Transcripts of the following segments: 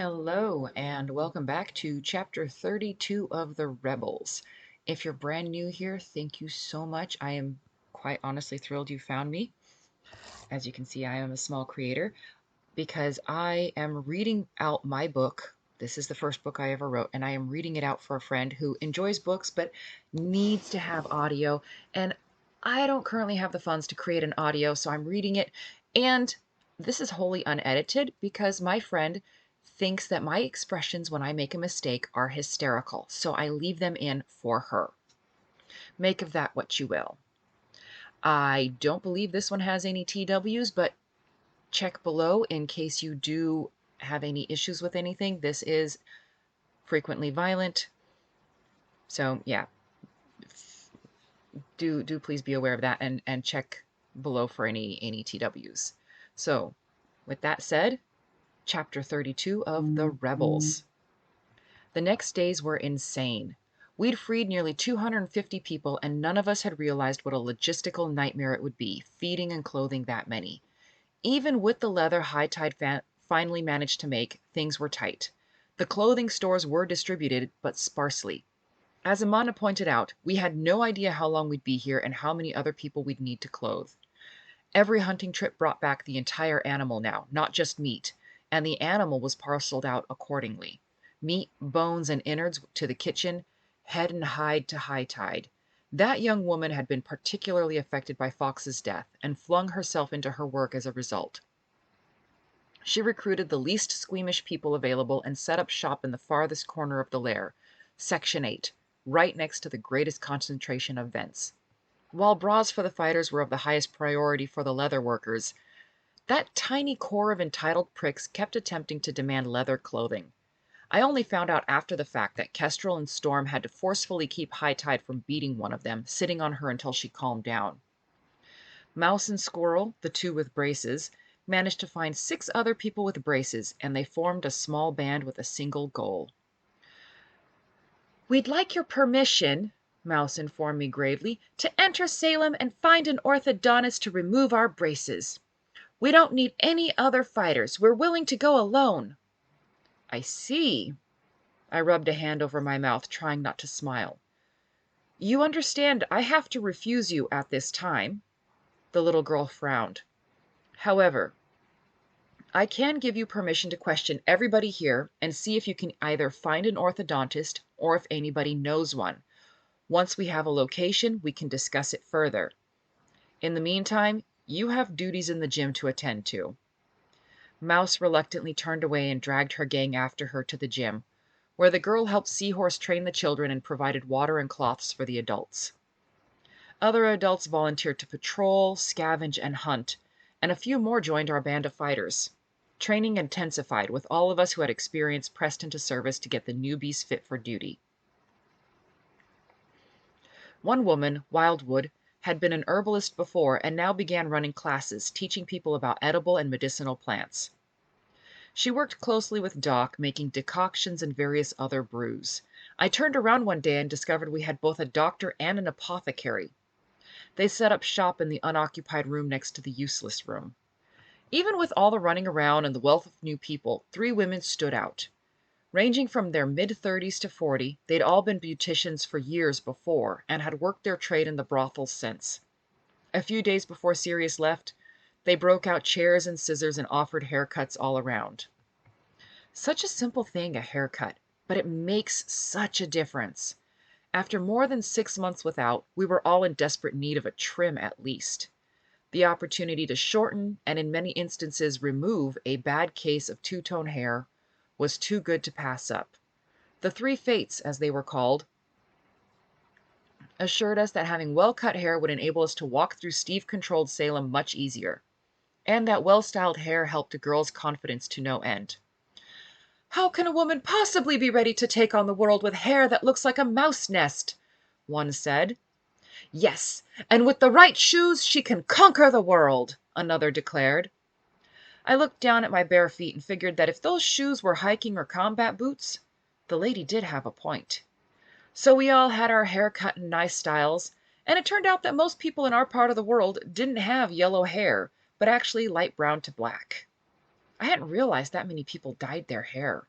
Hello, and welcome back to chapter 32 of The Rebels. If you're brand new here, thank you so much. I am quite honestly thrilled you found me. As you can see, I am a small creator because I am reading out my book. This is the first book I ever wrote, and I am reading it out for a friend who enjoys books but needs to have audio. And I don't currently have the funds to create an audio, so I'm reading it. And this is wholly unedited because my friend thinks that my expressions when I make a mistake are hysterical. So I leave them in for her. Make of that what you will. I don't believe this one has any TWs, but check below in case you do have any issues with anything. This is frequently violent. So yeah, do please be aware of that and check below for any TWs. So with that said, chapter 32 of The Rebels. The next days were insane. We'd freed nearly 250 people, and none of us had realized what a logistical nightmare it would be, feeding and clothing that many. Even with the leather High Tide finally managed to make, things were tight. The clothing stores were distributed, but sparsely. As Amanda pointed out, we had no idea how long we'd be here and how many other people we'd need to clothe. Every hunting trip brought back the entire animal now, not just meat, and the animal was parceled out accordingly. Meat, bones, and innards to the kitchen, head and hide to High Tide. That young woman had been particularly affected by Fox's death and flung herself into her work as a result. She recruited the least squeamish people available and set up shop in the farthest corner of the lair, Section 8, right next to the greatest concentration of vents. While bras for the fighters were of the highest priority for the leather workers, that tiny core of entitled pricks kept attempting to demand leather clothing. I only found out after the fact that Kestrel and Storm had to forcefully keep High Tide from beating one of them, sitting on her until she calmed down. Mouse and Squirrel, the two with braces, managed to find 6 other people with braces, and they formed a small band with a single goal. "We'd like your permission," Mouse informed me gravely, "to enter Salem and find an orthodontist to remove our braces. We don't need any other fighters. We're willing to go alone." "I see." I rubbed a hand over my mouth, trying not to smile. "You understand I have to refuse you at this time." The little girl frowned. "However, I can give you permission to question everybody here and see if you can either find an orthodontist or if anybody knows one. Once we have a location, we can discuss it further. In the meantime, you have duties in the gym to attend to." Mouse reluctantly turned away and dragged her gang after her to the gym, where the girl helped Seahorse train the children and provided water and cloths for the adults. Other adults volunteered to patrol, scavenge, and hunt, and a few more joined our band of fighters. Training intensified, with all of us who had experience pressed into service to get the newbies fit for duty. One woman, Wildwood, had been an herbalist before and now began running classes, teaching people about edible and medicinal plants. She worked closely with Doc, making decoctions and various other brews. I turned around one day and discovered we had both a doctor and an apothecary. They set up shop in the unoccupied room next to the useless room. Even with all the running around and the wealth of new people, 3 women stood out. Ranging from their mid-30s to 40, they'd all been beauticians for years before and had worked their trade in the brothels since. A few days before Sirius left, they broke out chairs and scissors and offered haircuts all around. Such a simple thing, a haircut, but it makes such a difference. After more than 6 months without, we were all in desperate need of a trim at least. The opportunity to shorten and in many instances remove a bad case of two-tone hair was too good to pass up. The 3 Fates, as they were called, assured us that having well-cut hair would enable us to walk through Steve-controlled Salem much easier, and that well-styled hair helped a girl's confidence to no end. "How can a woman possibly be ready to take on the world with hair that looks like a mouse nest?" one said. "Yes, and with the right shoes she can conquer the world," another declared. I looked down at my bare feet and figured that if those shoes were hiking or combat boots, the lady did have a point. So we all had our hair cut in nice styles, and it turned out that most people in our part of the world didn't have yellow hair, but actually light brown to black. I hadn't realized that many people dyed their hair.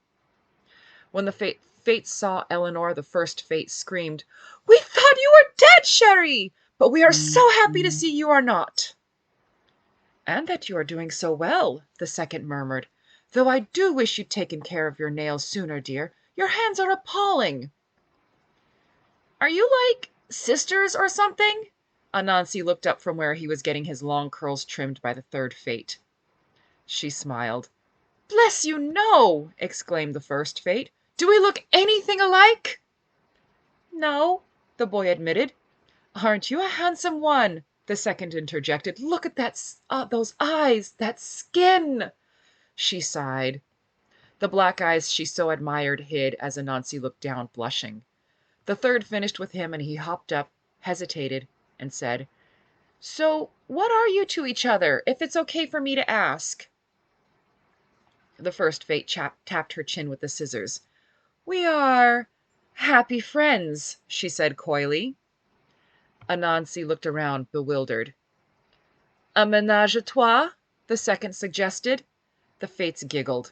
When the Fates saw Eleanor, the first Fate screamed, "We thought you were dead, Sherry! But we are so happy to see you are not." "And that you are doing so well," the second murmured. "Though I do wish you'd taken care of your nails sooner, dear. Your hands are appalling." "Are you like sisters or something?" Anansi looked up from where he was getting his long curls trimmed by the third Fate. She smiled. "Bless you, no!" exclaimed the first Fate. "Do we look anything alike?" "No," the boy admitted. "Aren't you a handsome one?" the second interjected. "Look at those eyes, that skin." She sighed. The black eyes she so admired hid as Anansi looked down, blushing. The third finished with him, and he hopped up, hesitated, and said, "So what are you to each other, if it's okay for me to ask?" The first Fate tapped her chin with the scissors. "We are happy friends," she said coyly. Anansi looked around, bewildered. "A ménage à trois?" the second suggested. The Fates giggled.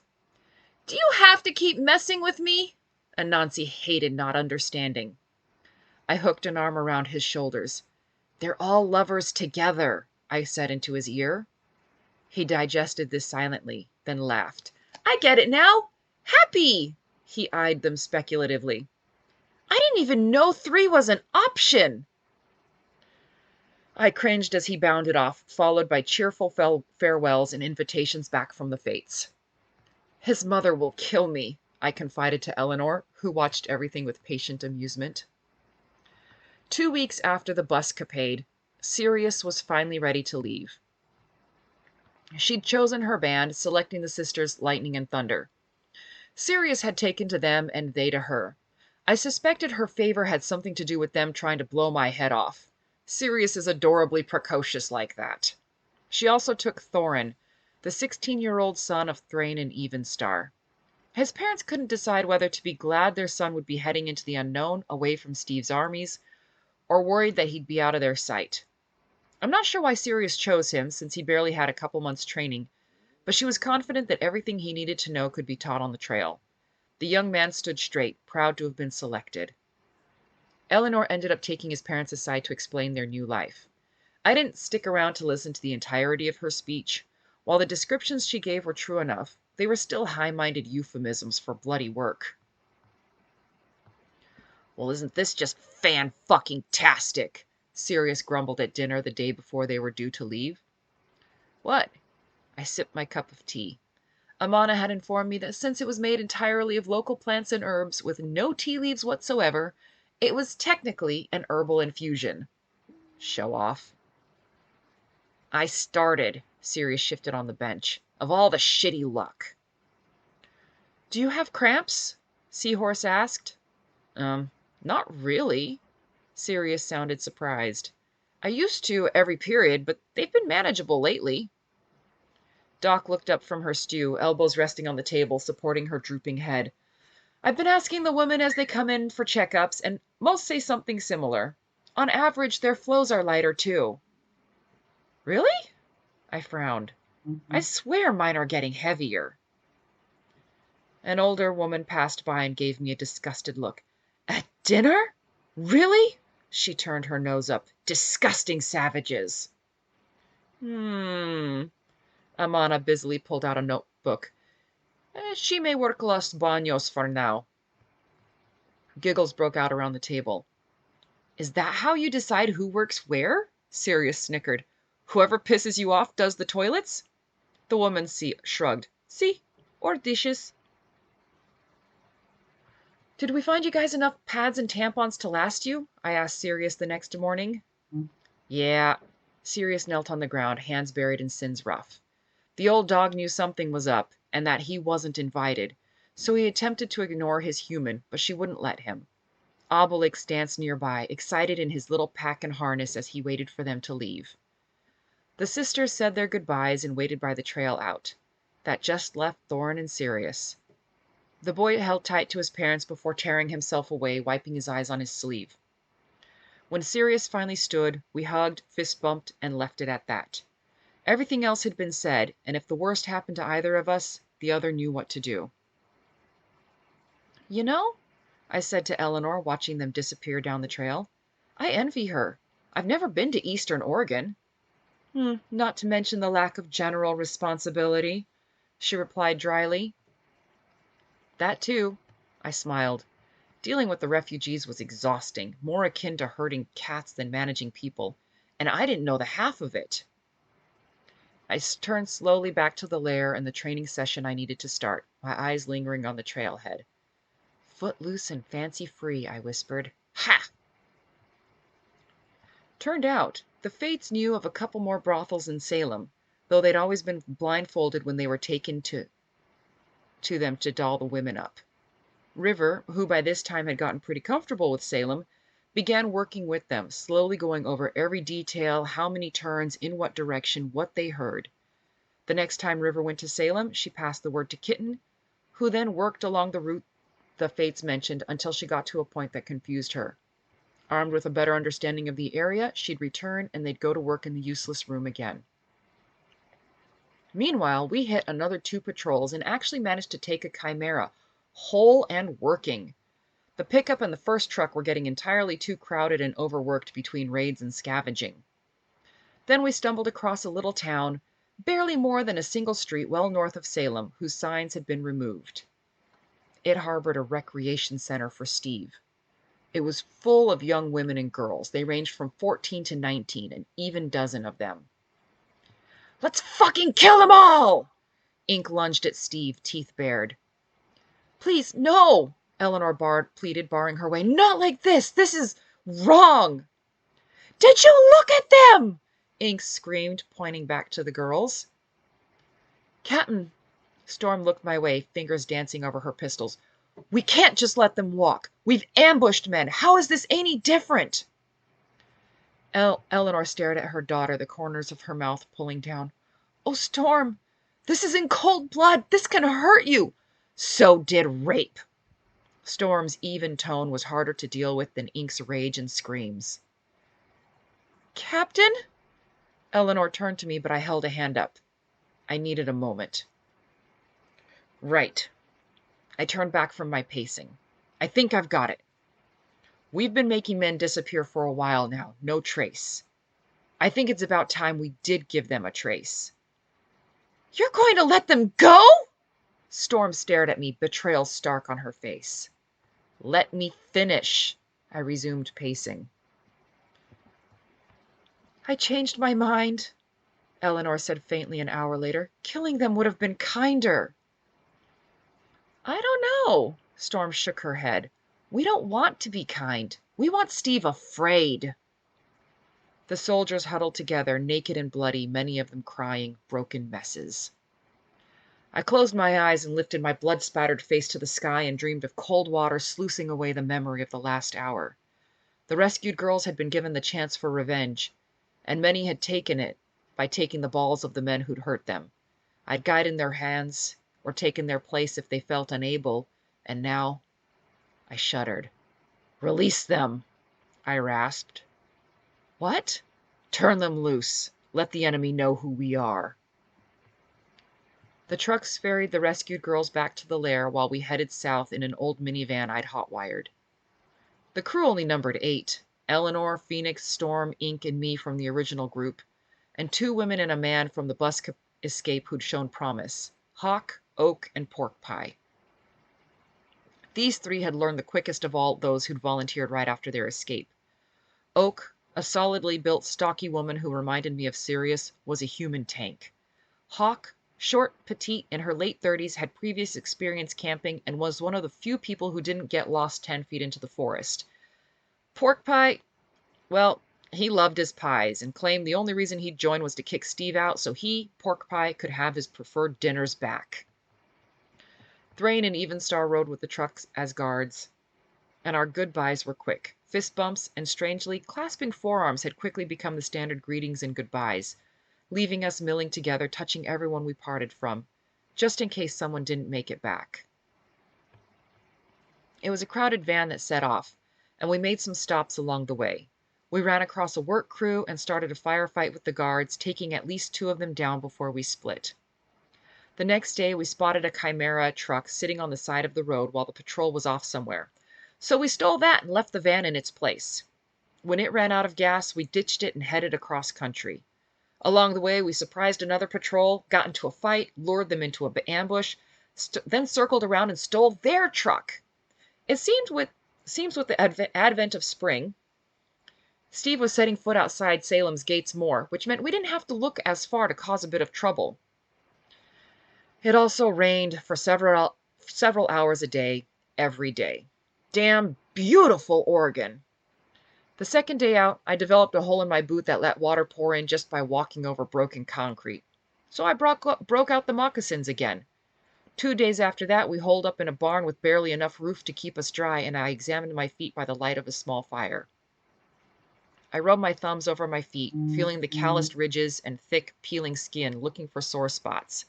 "Do you have to keep messing with me?" Anansi hated not understanding. I hooked an arm around his shoulders. "They're all lovers together," I said into his ear. He digested this silently, then laughed. "I get it now. Happy!" He eyed them speculatively. "I didn't even know 3 was an option." I cringed as he bounded off, followed by cheerful farewells and invitations back from the Fates. "His mother will kill me," I confided to Eleanor, who watched everything with patient amusement. 2 weeks after the buscapade, Sirius was finally ready to leave. She'd chosen her band, selecting the sisters Lightning and Thunder. Sirius had taken to them and they to her. I suspected her favor had something to do with them trying to blow my head off. Sirius is adorably precocious like that. She also took Thorin, the 16-year-old son of Thrain and Evenstar. His parents couldn't decide whether to be glad their son would be heading into the unknown away from Steve's armies, or worried that he'd be out of their sight. I'm not sure why Sirius chose him, since he barely had a couple months' training, but she was confident that everything he needed to know could be taught on the trail. The young man stood straight, proud to have been selected. Eleanor ended up taking his parents aside to explain their new life. I didn't stick around to listen to the entirety of her speech. While the descriptions she gave were true enough, they were still high-minded euphemisms for bloody work. "Well, isn't this just fan-fucking-tastic?" Sirius grumbled at dinner the day before they were due to leave. "What?" I sipped my cup of tea. Amana had informed me that since it was made entirely of local plants and herbs with no tea leaves whatsoever, it was technically an herbal infusion. Show off. "I started," Sirius shifted on the bench, "of all the shitty luck." "Do you have cramps?" Seahorse asked. Not really." Sirius sounded surprised. "I used to every period, but they've been manageable lately." Doc looked up from her stew, elbows resting on the table, supporting her drooping head. "I've been asking the women as they come in for checkups, and most say something similar. On average, their flows are lighter, too." "Really?" I frowned. "I swear mine are getting heavier." An older woman passed by and gave me a disgusted look. "At dinner? Really?" She turned her nose up. "Disgusting savages." Amana busily pulled out a notebook. "She may work Los Baños for now." Giggles broke out around the table. "Is that how you decide who works where?" Sirius snickered. "Whoever pisses you off does the toilets?" The woman shrugged. "See? Or dishes." "Did we find you guys enough pads and tampons to last you?" I asked Sirius the next morning. "Yeah." Sirius knelt on the ground, hands buried in Sin's ruff. The old dog knew something was up, and that he wasn't invited, so he attempted to ignore his human, but she wouldn't let him. Obelix danced nearby, excited in his little pack and harness as he waited for them to leave. The sisters said their goodbyes and waited by the trail out. That just left Thorin and Sirius. The boy held tight to his parents before tearing himself away, wiping his eyes on his sleeve. When Sirius finally stood, we hugged, fist bumped, and left it at that. Everything else had been said, and if the worst happened to either of us, the other knew what to do. You know, I said to Eleanor, watching them disappear down the trail, I envy her. I've never been to Eastern Oregon. Not to mention the lack of general responsibility, she replied dryly. That too, I smiled. Dealing with the refugees was exhausting, more akin to herding cats than managing people, and I didn't know the half of it. I turned slowly back to the lair and the training session I needed to start, my eyes lingering on the trailhead. Footloose and fancy-free, I whispered. Ha! Turned out, the Fates knew of a couple more brothels in Salem, though they'd always been blindfolded when they were taken to them to doll the women up. River, who by this time had gotten pretty comfortable with Salem, began working with them, slowly going over every detail, how many turns, in what direction, what they heard. The next time River went to Salem, she passed the word to Kitten, who then worked along the route the Fates mentioned until she got to a point that confused her. Armed with a better understanding of the area, she'd return and they'd go to work in the useless room again. Meanwhile, we hit another 2 patrols and actually managed to take a Chimera, whole and working. The pickup and the first truck were getting entirely too crowded and overworked between raids and scavenging. Then we stumbled across a little town, barely more than a single street well north of Salem, whose signs had been removed. It harbored a recreation center for Steve. It was full of young women and girls. They ranged from 14 to 19, an even dozen of them. Let's fucking kill them all! Ink lunged at Steve, teeth bared. Please, no! Eleanor pleaded, barring her way. Not like this! This is wrong! Did you look at them? Ink screamed, pointing back to the girls. Captain, Storm looked my way, fingers dancing over her pistols. We can't just let them walk. We've ambushed men. How is this any different? Eleanor stared at her daughter, the corners of her mouth pulling down. Oh, Storm, this is in cold blood. This can hurt you. So did rape. Storm's even tone was harder to deal with than Ink's rage and screams. Captain? Eleanor turned to me, but I held a hand up. I needed a moment. Right. I turned back from my pacing. I think I've got it. We've been making men disappear for a while now, no trace. I think it's about time we did give them a trace. You're going to let them go? Storm stared at me, betrayal stark on her face. Let me finish, I resumed pacing. I changed my mind, Eleanor said faintly an hour later. Killing them would have been kinder. I don't know, Storm shook her head. We don't want to be kind. We want Steve afraid. The soldiers huddled together, naked and bloody, many of them crying, broken messes. I closed my eyes and lifted my blood-spattered face to the sky and dreamed of cold water sluicing away the memory of the last hour. The rescued girls had been given the chance for revenge, and many had taken it by taking the balls of the men who'd hurt them. I'd guided their hands or taken their place if they felt unable, and now I shuddered. Release them, I rasped. What? Turn them loose. Let the enemy know who we are. The trucks ferried the rescued girls back to the lair while we headed south in an old minivan I'd hot-wired. The crew only numbered 8. Eleanor, Phoenix, Storm, Ink, and me from the original group, and 2 women and a man from the bus escape who'd shown promise. Hawk, Oak, and Pork Pie. These 3 had learned the quickest of all those who'd volunteered right after their escape. Oak, a solidly built, stocky woman who reminded me of Sirius, was a human tank. Hawk, short, petite, in her late 30s, had previous experience camping and was one of the few people who didn't get lost 10 feet into the forest. Pork Pie, well, he loved his pies and claimed the only reason he'd join was to kick Steve out so he, Pork Pie, could have his preferred dinners back. Thrain and Evenstar rode with the trucks as guards, and our goodbyes were quick. Fist bumps and, strangely, clasping forearms had quickly become the standard greetings and goodbyes, leaving us milling together, touching everyone we parted from, just in case someone didn't make it back. It was a crowded van that set off, and we made some stops along the way. We ran across a work crew and started a firefight with the guards, taking at least 2 of them down before we split. The next day, we spotted a Chimera truck sitting on the side of the road while the patrol was off somewhere. So we stole that and left the van in its place. When it ran out of gas, we ditched it and headed across country. Along the way, we surprised another patrol, got into a fight, lured them into an ambush, then circled around and stole their truck. It seems with the advent of spring, Steve was setting foot outside Salem's gates more, which meant we didn't have to look as far to cause a bit of trouble. It also rained for several hours a day, every day. Damn beautiful Oregon. The second day out, I developed a hole in my boot that let water pour in just by walking over broken concrete. So I broke out the moccasins again. 2 days after that, we holed up in a barn with barely enough roof to keep us dry, and I examined my feet by the light of a small fire. I rubbed my thumbs over my feet, feeling the calloused ridges and thick, peeling skin, looking for sore spots.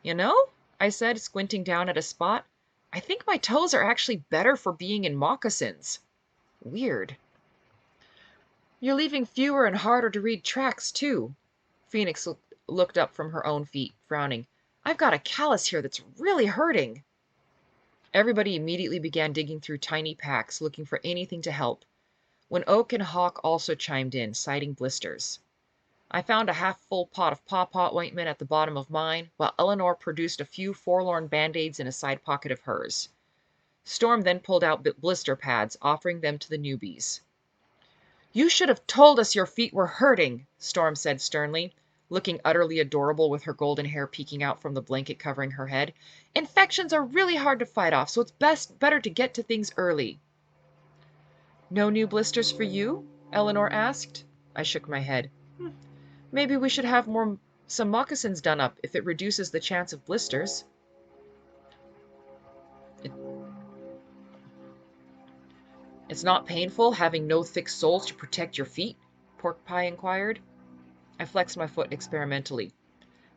You know, I said, squinting down at a spot, I think my toes are actually better for being in moccasins. Weird. You're leaving fewer and harder to read tracks, too. Phoenix looked up from her own feet, frowning. I've got a callus here that's really hurting. Everybody immediately began digging through tiny packs, looking for anything to help, when Oak and Hawk also chimed in, citing blisters. I found a half-full pot of pawpaw ointment at the bottom of mine, while Eleanor produced a few forlorn band-aids in a side pocket of hers. Storm then pulled out blister pads, offering them to the newbies. You should have told us your feet were hurting, Storm said sternly, looking utterly adorable with her golden hair peeking out from the blanket covering her head. Infections are really hard to fight off, so it's better to get to things early. No new blisters for you? Eleanor asked. I shook my head. Maybe we should have some moccasins done up if it reduces the chance of blisters. It's not painful having no thick soles to protect your feet? Pork Pie inquired. I flexed my foot experimentally.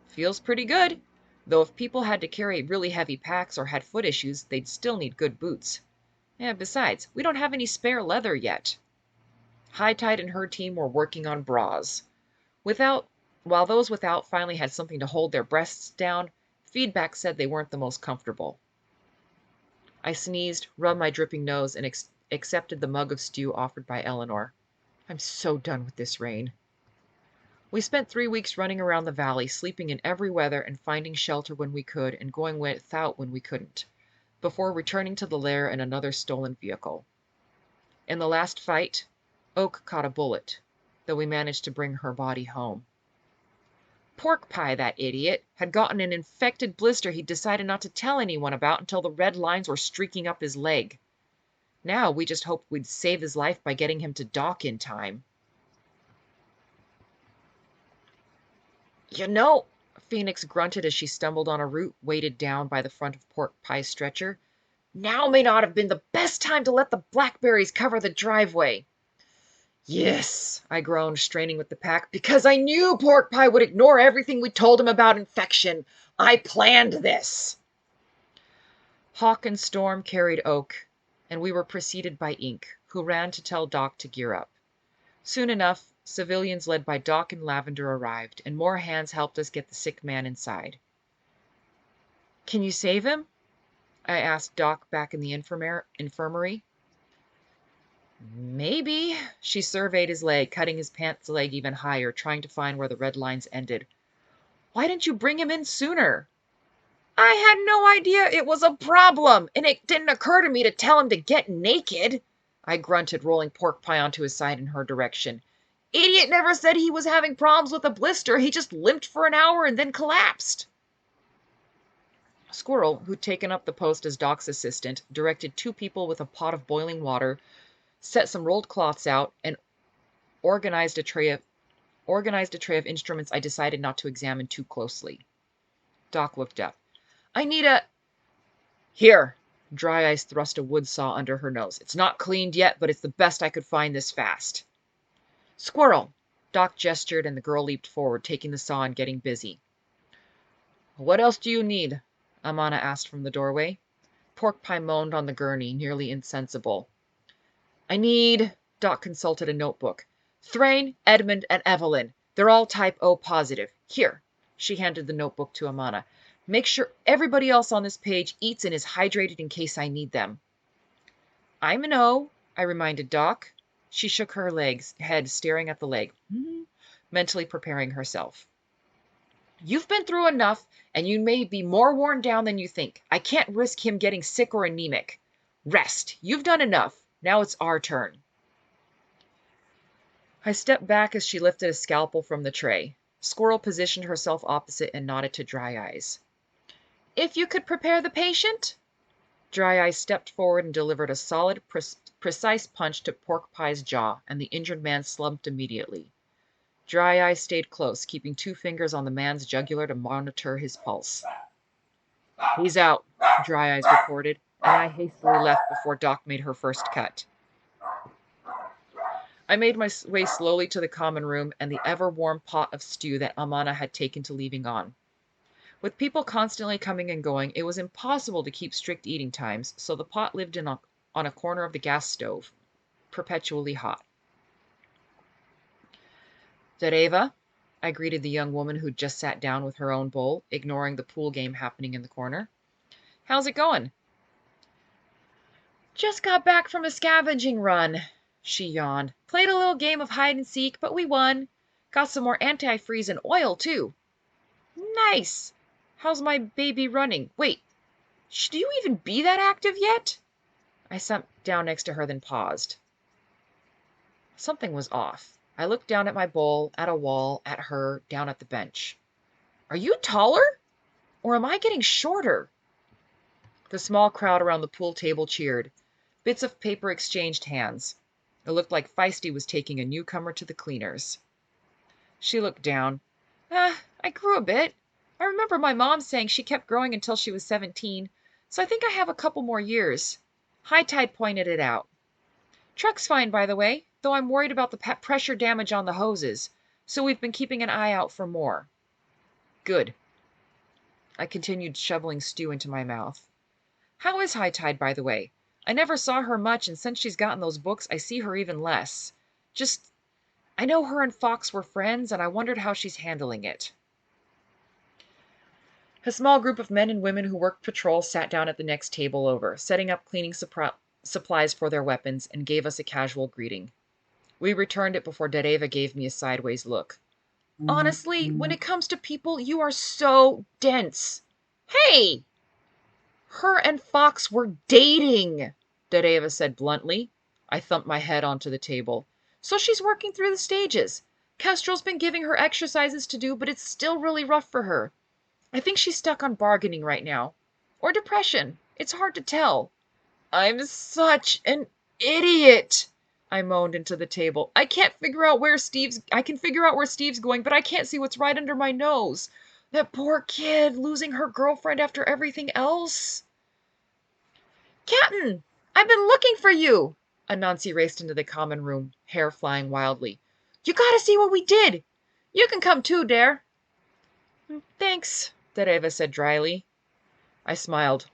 Feels pretty good, though if people had to carry really heavy packs or had foot issues, they'd still need good boots. And besides, we don't have any spare leather yet. High Tide and her team were working on bras. While those without finally had something to hold their breasts down, feedback said they weren't the most comfortable. I sneezed, rubbed my dripping nose, and accepted the mug of stew offered by Eleanor. I'm so done with this rain. We spent 3 weeks running around the valley, sleeping in every weather and finding shelter when we could and going without when we couldn't, before returning to the lair in another stolen vehicle. In the last fight, Oak caught a bullet, though we managed to bring her body home. Pork Pie, that idiot, had gotten an infected blister he'd decided not to tell anyone about until the red lines were streaking up his leg. Now we just hoped we'd save his life by getting him to dock in time. You know, Phoenix grunted as she stumbled on a root weighted down by the front of Pork Pie's stretcher. Now may not have been the best time to let the blackberries cover the driveway. Yes, I groaned, straining with the pack, because I knew Pork Pie would ignore everything we told him about infection. I planned this. Hawk and Storm carried Oak, and we were preceded by Ink, who ran to tell Doc to gear up. Soon enough, civilians led by Doc and Lavender arrived, and more hands helped us get the sick man inside. Can you save him? I asked Doc back in the infirmary. Maybe. She surveyed his leg, cutting his pants leg even higher, trying to find where the red lines ended. Why didn't you bring him in sooner? I had no idea it was a problem, and it didn't occur to me to tell him to get naked. I grunted, rolling Pork Pie onto his side in her direction. Idiot never said he was having problems with a blister. He just limped for an hour and then collapsed. Squirrel, who'd taken up the post as Doc's assistant, directed 2 people with a pot of boiling water, set some rolled cloths out, and organized a tray of instruments I decided not to examine too closely. Doc looked up. I need a... Here. Dry Ice thrust a wood saw under her nose. It's not cleaned yet, but it's the best I could find this fast. Squirrel! Doc gestured, and the girl leaped forward, taking the saw and getting busy. What else do you need? Amana asked from the doorway. Pork Pie moaned on the gurney, nearly insensible. I need... Doc consulted a notebook. Thrain, Edmund, and Evelyn. They're all type O positive. Here. She handed the notebook to Amana. Make sure everybody else on this page eats and is hydrated in case I need them. I'm an O, I reminded Doc. She shook her head, staring at the leg, mentally preparing herself. You've been through enough, and you may be more worn down than you think. I can't risk him getting sick or anemic. Rest. You've done enough. Now it's our turn. I stepped back as she lifted a scalpel from the tray. Squirrel positioned herself opposite and nodded to Dry Eyes. If you could prepare the patient? Dry Eyes stepped forward and delivered a solid, precise punch to Pork Pie's jaw, and the injured man slumped immediately. Dry Eyes stayed close, keeping 2 fingers on the man's jugular to monitor his pulse. He's out, Dry Eyes reported, and I hastily left before Doc made her first cut. I made my way slowly to the common room and the ever-warm pot of stew that Amana had taken to leaving on. With people constantly coming and going, it was impossible to keep strict eating times, so the pot lived on a corner of the gas stove, perpetually hot. Dereva, I greeted the young woman who'd just sat down with her own bowl, ignoring the pool game happening in the corner. How's it going? Just got back from a scavenging run, she yawned. Played a little game of hide and seek, but we won. Got some more antifreeze and oil, too. Nice. How's my baby running? Wait, should you even be that active yet? I sat down next to her, then paused. Something was off. I looked down at my bowl, at a wall, at her, down at the bench. Are you taller? Or am I getting shorter? The small crowd around the pool table cheered. Bits of paper exchanged hands. It looked like Feisty was taking a newcomer to the cleaners. She looked down. I grew a bit. I remember my mom saying she kept growing until she was 17, so I think I have a couple more years. High Tide pointed it out. Truck's fine, by the way, though I'm worried about the pressure damage on the hoses, so we've been keeping an eye out for more. Good. I continued shoveling stew into my mouth. How is High Tide, by the way? I never saw her much, and since she's gotten those books, I see her even less. I know her and Fox were friends, and I wondered how she's handling it. A small group of men and women who worked patrol sat down at the next table over, setting up cleaning supplies for their weapons, and gave us a casual greeting. We returned it before Dereva gave me a sideways look. Honestly, when it comes to people, you are so dense. Hey! Her and Fox were dating, Dereva said bluntly. I thumped my head onto the table. So she's working through the stages. Kestrel's been giving her exercises to do, but it's still really rough for her. I think she's stuck on bargaining right now. Or depression. It's hard to tell. I'm such an idiot, I moaned into the table. I can figure out where Steve's going, but I can't see what's right under my nose. That poor kid losing her girlfriend after everything else. Captain, I've been looking for you. Anansi raced into the common room, hair flying wildly. You gotta see what we did. You can come too, Dare. Thanks, Dereva said dryly. I smiled.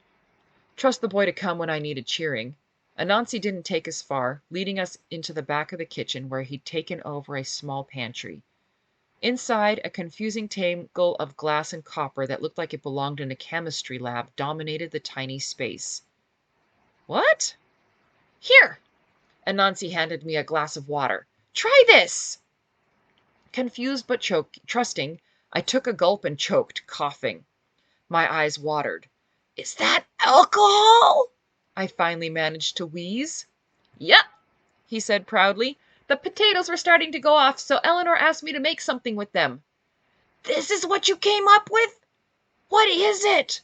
Trust the boy to come when I needed cheering. Anansi didn't take us far, leading us into the back of the kitchen where he'd taken over a small pantry. Inside, a confusing tangle of glass and copper that looked like it belonged in a chemistry lab dominated the tiny space. What? Here! Anansi handed me a glass of water. Try this! Confused but trusting, I took a gulp and choked, coughing. My eyes watered. Is that alcohol? I finally managed to wheeze. Yep, he said proudly. The potatoes were starting to go off, so Eleanor asked me to make something with them. This is what you came up with? What is it?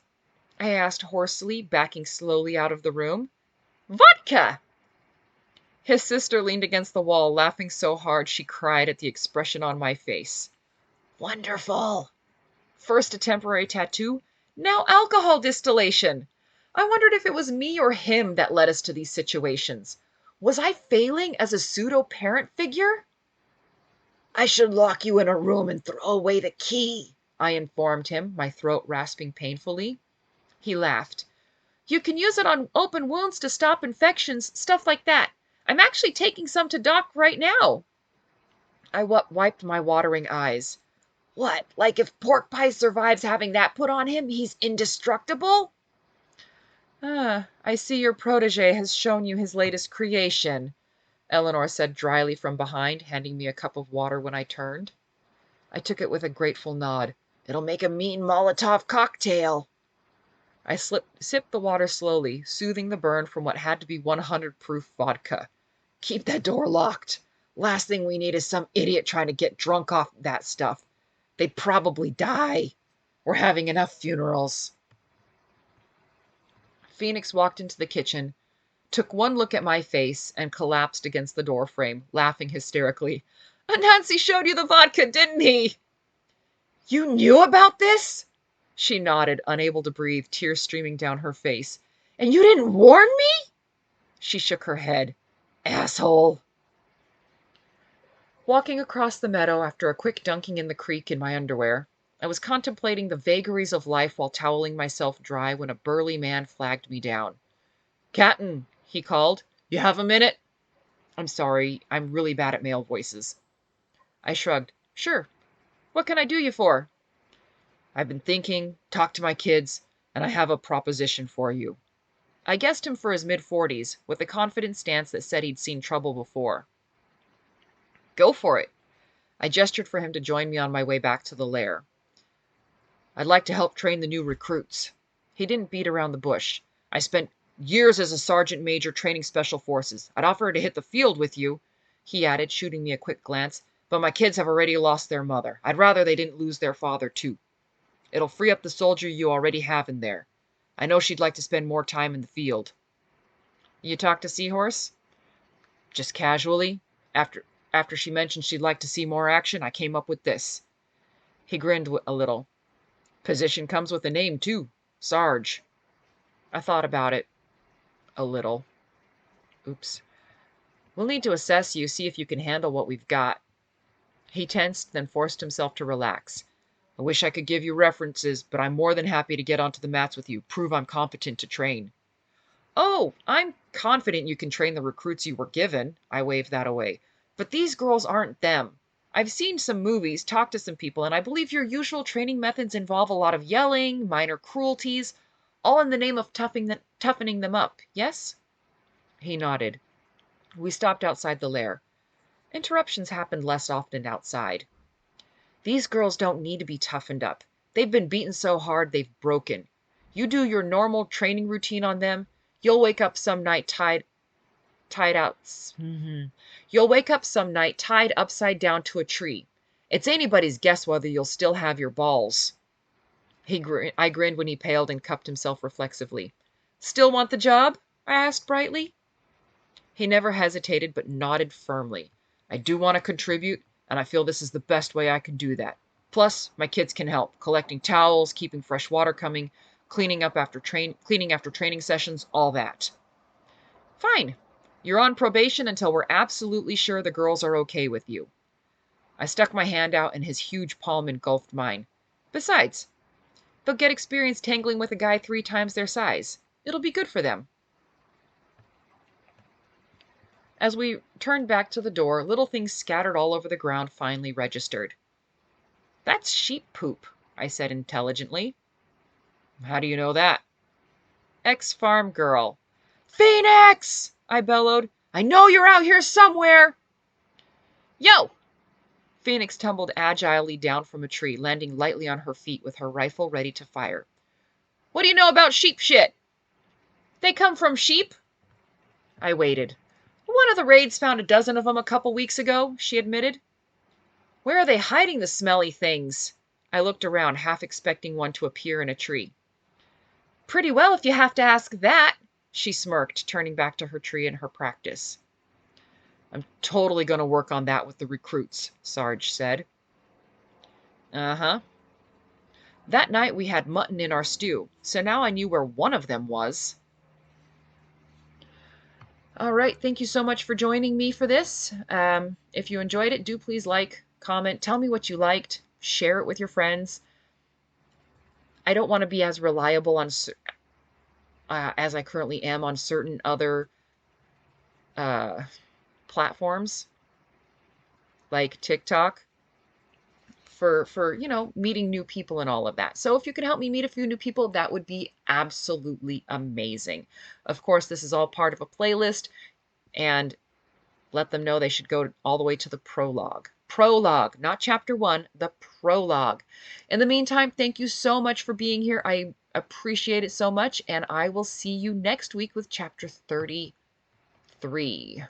I asked hoarsely, backing slowly out of the room. Vodka! His sister leaned against the wall, laughing so hard she cried at the expression on my face. Wonderful! First a temporary tattoo, now alcohol distillation. I wondered if it was me or him that led us to these situations. Was I failing as a pseudo-parent figure? I should lock you in a room and throw away the key, I informed him, my throat rasping painfully. He laughed. You can use it on open wounds to stop infections, stuff like that. I'm actually taking some to Doc right now. I wiped my watering eyes. What, like if Pork Pie survives having that put on him, he's indestructible? Ah, I see your protege has shown you his latest creation, Eleanor said dryly from behind, handing me a cup of water when I turned. I took it with a grateful nod. It'll make a mean Molotov cocktail. I sipped the water slowly, soothing the burn from what had to be 100 proof vodka. Keep that door locked. Last thing we need is some idiot trying to get drunk off that stuff. They'd probably die. We're having enough funerals. Phoenix walked into the kitchen, took one look at my face, and collapsed against the doorframe, laughing hysterically. Nancy showed you the vodka, didn't he? You knew about this? She nodded, unable to breathe, tears streaming down her face. And you didn't warn me? She shook her head. Asshole. Walking across the meadow after a quick dunking in the creek in my underwear, I was contemplating the vagaries of life while toweling myself dry when a burly man flagged me down. Captain, he called. You have a minute? I'm sorry, I'm really bad at male voices. I shrugged. Sure. What can I do you for? I've been thinking, talked to my kids, and I have a proposition for you. I guessed him for his mid-40s, with a confident stance that said he'd seen trouble before. Go for it. I gestured for him to join me on my way back to the lair. I'd like to help train the new recruits. He didn't beat around the bush. I spent years as a sergeant major training special forces. I'd offer to hit the field with you, he added, shooting me a quick glance, but my kids have already lost their mother. I'd rather they didn't lose their father, too. It'll free up the soldier you already have in there. I know she'd like to spend more time in the field. You talked to Seahorse? Just casually. After she mentioned she'd like to see more action, I came up with this. He grinned a little. Position comes with a name, too. Sarge. I thought about it. A little. Oops. We'll need to assess you, see if you can handle what we've got. He tensed, then forced himself to relax. I wish I could give you references, but I'm more than happy to get onto the mats with you, prove I'm competent to train. Oh, I'm confident you can train the recruits you were given. I waved that away. But these girls aren't them. I've seen some movies, talked to some people, and I believe your usual training methods involve a lot of yelling, minor cruelties, all in the name of toughening them up, yes? He nodded. We stopped outside the lair. Interruptions happened less often outside. These girls don't need to be toughened up. They've been beaten so hard they've broken. You do your normal training routine on them, you'll wake up some night tied upside down to a tree. It's anybody's guess whether you'll still have your balls. I grinned when he paled and cupped himself reflexively. Still want the job? I asked brightly. He never hesitated, but nodded firmly. I do want to contribute, and I feel this is the best way I can do that. Plus, my kids can help, collecting towels, keeping fresh water coming, cleaning after training sessions, all that. Fine. You're on probation until we're absolutely sure the girls are okay with you. I stuck my hand out and his huge palm engulfed mine. Besides, they'll get experience tangling with a guy 3 times their size. It'll be good for them. As we turned back to the door, little things scattered all over the ground finally registered. That's sheep poop, I said intelligently. How do you know that? Ex-farm girl. Phoenix! I bellowed. I know you're out here somewhere! Yo! Phoenix tumbled agilely down from a tree, landing lightly on her feet with her rifle ready to fire. What do you know about sheep shit? They come from sheep? I waited. One of the raids found a dozen of them a couple weeks ago, she admitted. Where are they hiding the smelly things? I looked around, half expecting one to appear in a tree. Pretty well if you have to ask that, she smirked, turning back to her tree and her practice. I'm totally going to work on that with the recruits, Sarge said. Uh-huh. That night we had mutton in our stew, so now I knew where one of them was. All right, thank you so much for joining me for this. If you enjoyed it, do please like, comment, tell me what you liked, share it with your friends. I don't want to be as reliable on as I currently am on certain other uh, platforms like TikTok for meeting new people and all of that. So if you can help me meet a few new people, that would be absolutely amazing. Of course, this is all part of a playlist, and let them know they should go all the way to the prologue. Prologue, not chapter 1, the prologue. In the meantime, thank you so much for being here. I appreciate it so much, and I will see you next week with chapter 33.